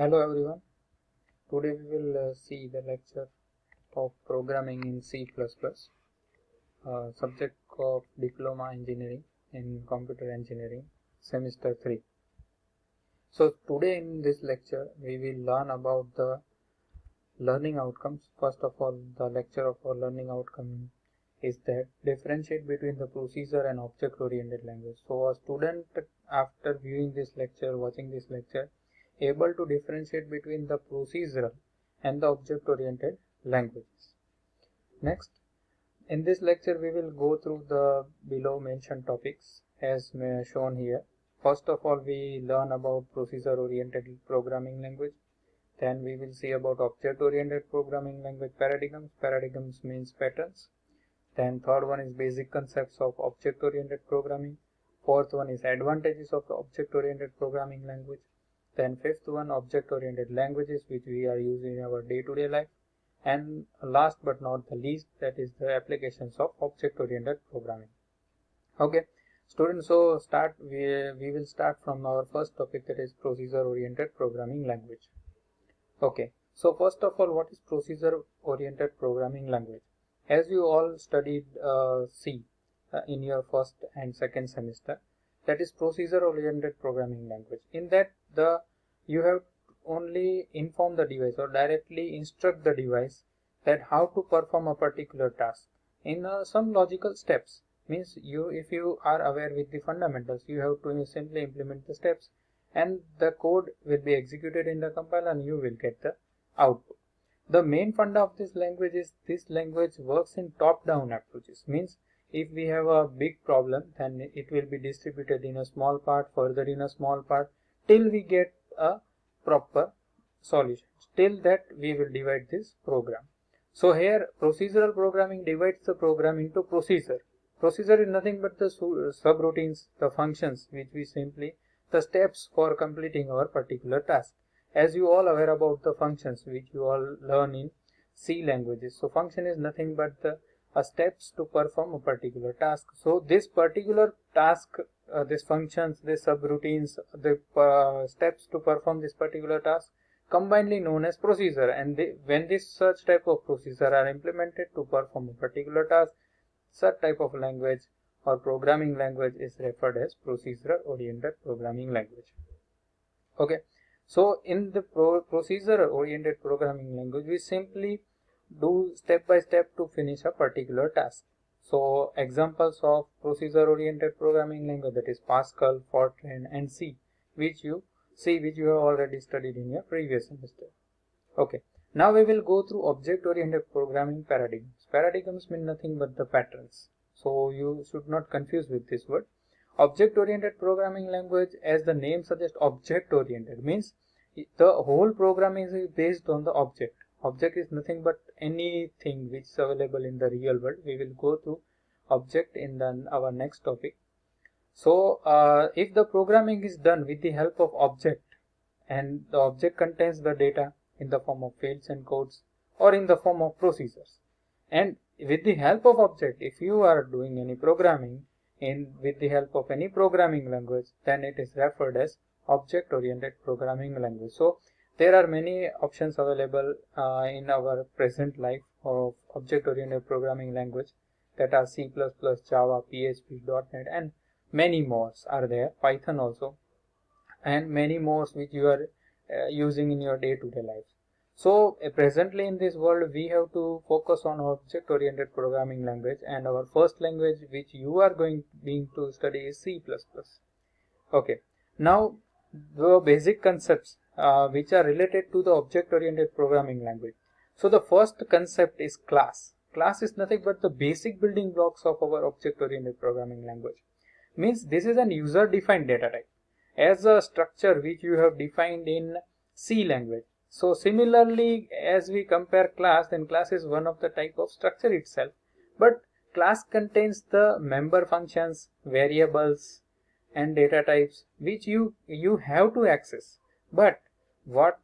Hello everyone. Today we will see the lecture of programming in C++, subject of Diploma Engineering in Computer Engineering, Semester 3. So today in this lecture we will learn about the learning outcomes. First of all, the lecture of our learning outcome is that differentiate between the procedure and object-oriented language. So a student, after viewing this lecture, watching this lecture, able to differentiate between the procedural and the object-oriented languages. Next, in this lecture we will go through the below mentioned topics as shown here. First of all, we learn about procedure-oriented programming language. Then we will see about object-oriented programming language paradigms. Paradigms means patterns. Then third one is basic concepts of object-oriented programming. Fourth one is advantages of the object-oriented programming language. Then fifth one, object-oriented languages which we are using in our day-to-day life. And last but not the least, that is the applications of object-oriented programming. Okay, students, so we will start from our first topic, that is procedure-oriented programming language. Okay, so first of all, what is procedure-oriented programming language? As you all studied C in your first and second semester, that is procedure-oriented programming language. In that, you have only inform the device or directly instruct the device that how to perform a particular task in some logical steps. Means if you are aware with the fundamentals, you have to simply implement the steps, and the code will be executed in the compiler and you will get the output. The main funda of this language is this language works in top-down approaches. Means if we have a big problem, then it will be distributed in a small part, further in a small part, till we get a proper solution. Till that we will divide this program. So here procedural programming divides the program into procedure. Procedure is nothing but the subroutines, the functions which we simply the steps for completing our particular task. As you all aware about the functions which you all learn in C languages. So function is nothing but the steps to perform a particular task. So this particular task, these functions, these subroutines, the steps to perform this particular task combinedly known as procedure, and when this such type of procedure are implemented to perform a particular task, such type of language or programming language is referred as procedure-oriented programming language. Okay, so in the procedure-oriented programming language, we simply do step by step to finish a particular task. So examples of procedure-oriented programming language, that is Pascal, Fortran, and C, which you have already studied in your previous semester. Okay, now we will go through object-oriented programming paradigms. Paradigms mean nothing but the patterns. So you should not confuse with this word. Object-oriented programming language, as the name suggests, object-oriented means the whole program is based on the object. Object is nothing but anything which is available in the real world. We will go through object in our next topic. So if the programming is done with the help of object, and the object contains the data in the form of fields and codes or in the form of procedures, and with the help of object, if you are doing any programming with the help of any programming language, then it is referred as object-oriented programming language. So there are many options available in our present life of object-oriented programming language, that are C++, Java, PHP, .NET, and many more are there, Python also, and many more which you are using in your day-to-day life. So presently in this world, we have to focus on object-oriented programming language, and our first language which you are going to study is C++. Okay, now the basic concepts which are related to the object-oriented programming language. So the first concept is class. Class is nothing but the basic building blocks of our object-oriented programming language. Means this is an user-defined data type as a structure which you have defined in C language. So similarly, as we compare class, then class is one of the type of structure itself, but class contains the member functions, variables, and data types which you have to access. But what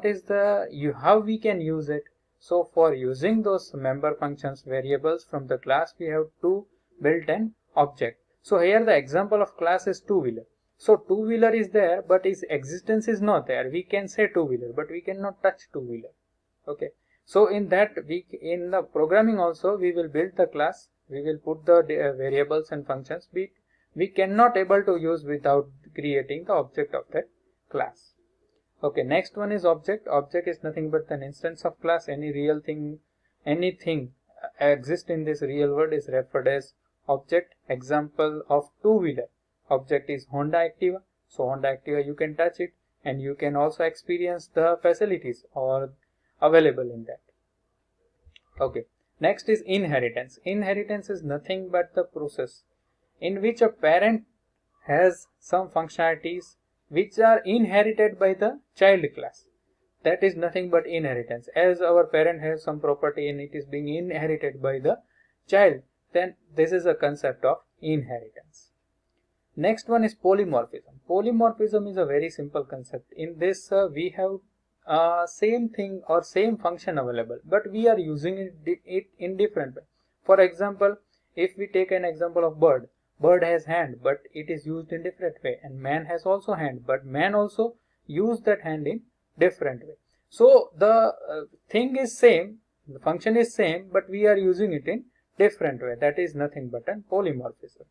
is how we can use it? So for using those member functions, variables from the class, we have to build an object. So here the example of class is two-wheeler. So two-wheeler is there, but its existence is not there. We can say two-wheeler, but we cannot touch two-wheeler. Okay. So in that, in the programming also, we will build the class. We will put the variables and functions. We cannot able to use without creating the object of that class. Okay. Next one is object. Object is nothing but an instance of class. Any real thing, anything exists in this real world is referred as object. Example of two-wheeler object is Honda Activa. So Honda Activa, you can touch it and you can also experience the facilities or available in that. Okay. Next is inheritance. Inheritance is nothing but the process in which a parent has some functionalities which are inherited by the child class. That is nothing but inheritance. As our parent has some property and it is being inherited by the child, then this is a concept of inheritance. Next one is polymorphism. Polymorphism is a very simple concept. In this we have same thing or same function available, but we are using it in different way. For example, if we take an example of bird, bird has hand, but it is used in different way, and man has also hand, but man also use that hand in different way. So the thing is same, the function is same, but we are using it in different way. That is nothing but an polymorphism.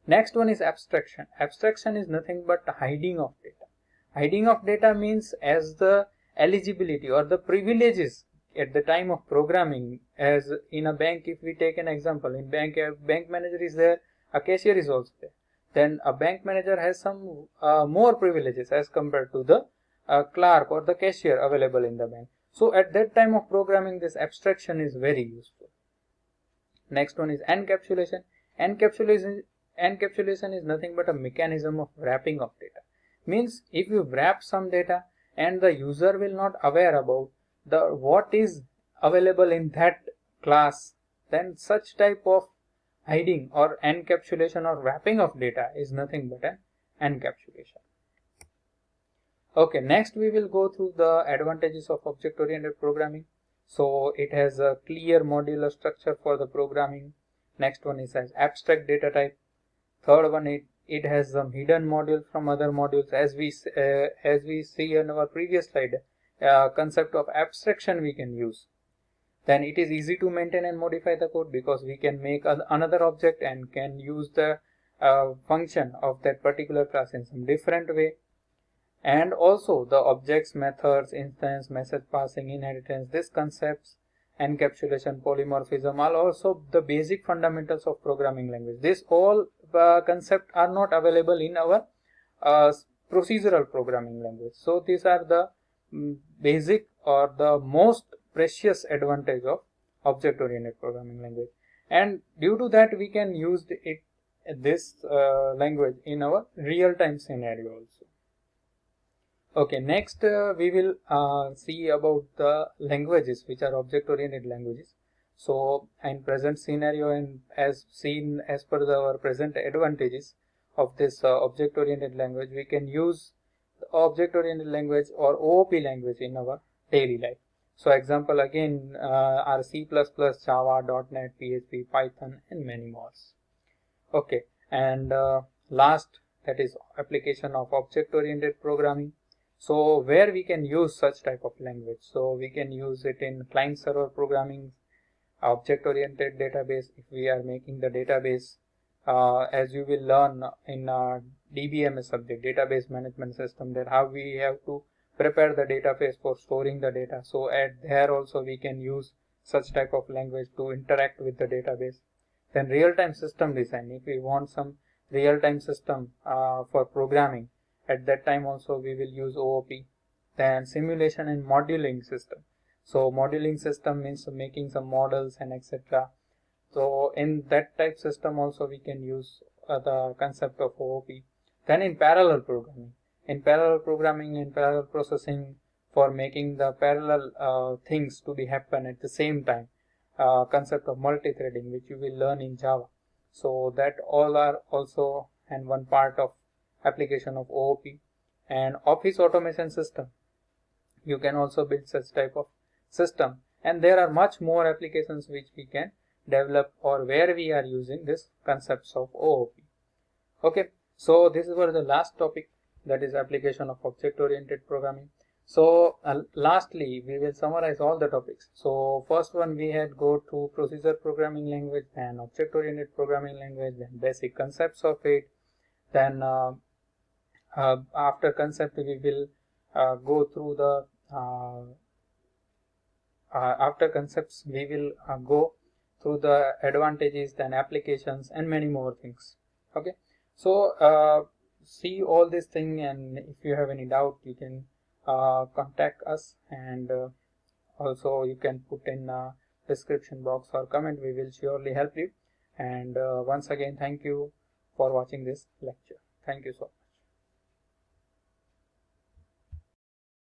Next one is abstraction. Abstraction is nothing but hiding of data. Hiding of data means as the eligibility or the privileges at the time of programming, as in a bank, if we take an example, in bank, a bank manager is there, a cashier is also there. Then a bank manager has some more privileges as compared to the clerk or the cashier available in the bank. So at that time of programming, this abstraction is very useful. Next one is encapsulation. Encapsulation is nothing but a mechanism of wrapping of data. Means if you wrap some data and the user will not aware about what is available in that class, then such type of hiding or encapsulation or wrapping of data is nothing but an encapsulation. Okay, next we will go through the advantages of object-oriented programming. So it has a clear modular structure for the programming. Next one is as abstract data type. Third one, it has some hidden modules from other modules. As we see in our previous slide, concept of abstraction we can use. Then it is easy to maintain and modify the code because we can make another object and can use the function of that particular class in some different way. And also the objects, methods, instance, message passing, inheritance, these concepts, encapsulation, polymorphism are also the basic fundamentals of programming language. This all concepts are not available in our procedural programming language. So these are the basic or the most precious advantage of object-oriented programming language, and due to that we can use this language in our real-time scenario also. Okay, next we will see about the languages which are object-oriented languages. So in present scenario, and as seen as per our present advantages of this object-oriented language, we can use the object-oriented language or OOP language in our daily life. So example again are C++, Java, .NET, PHP, Python and many more. Okay, and last, that is application of object-oriented programming. So where we can use such type of language, so we can use it in client server programming, object-oriented database if we are making the database, as you will learn in DBMS subject, database management system, that how we have to prepare the database for storing the data. So at there also we can use such type of language to interact with the database. Then real-time system design, if we want some real-time system for programming, at that time also we will use OOP. Then simulation and modeling system. So modeling system means making some models and etc. So in that type system also we can use the concept of OOP. Then in parallel programming, and parallel processing for making the parallel things to be happen at the same time, concept of multi-threading which you will learn in Java. So that all are also and one part of application of OOP. And office automation system, you can also build such type of system, and there are much more applications which we can develop or where we are using this concepts of OOP. Okay, So this was the last topic, that is application of object oriented programming. So lastly we will summarize all the topics. So first one we had go to procedure programming language, then object oriented programming language, then basic concepts of it, then after concept we will go through the after concepts we will go through the advantages, then applications, and many more things. Okay, so see all this thing, and if you have any doubt you can contact us, and also you can put in description box or comment. We will surely help you. And once again, thank you for watching this lecture. Thank you so much.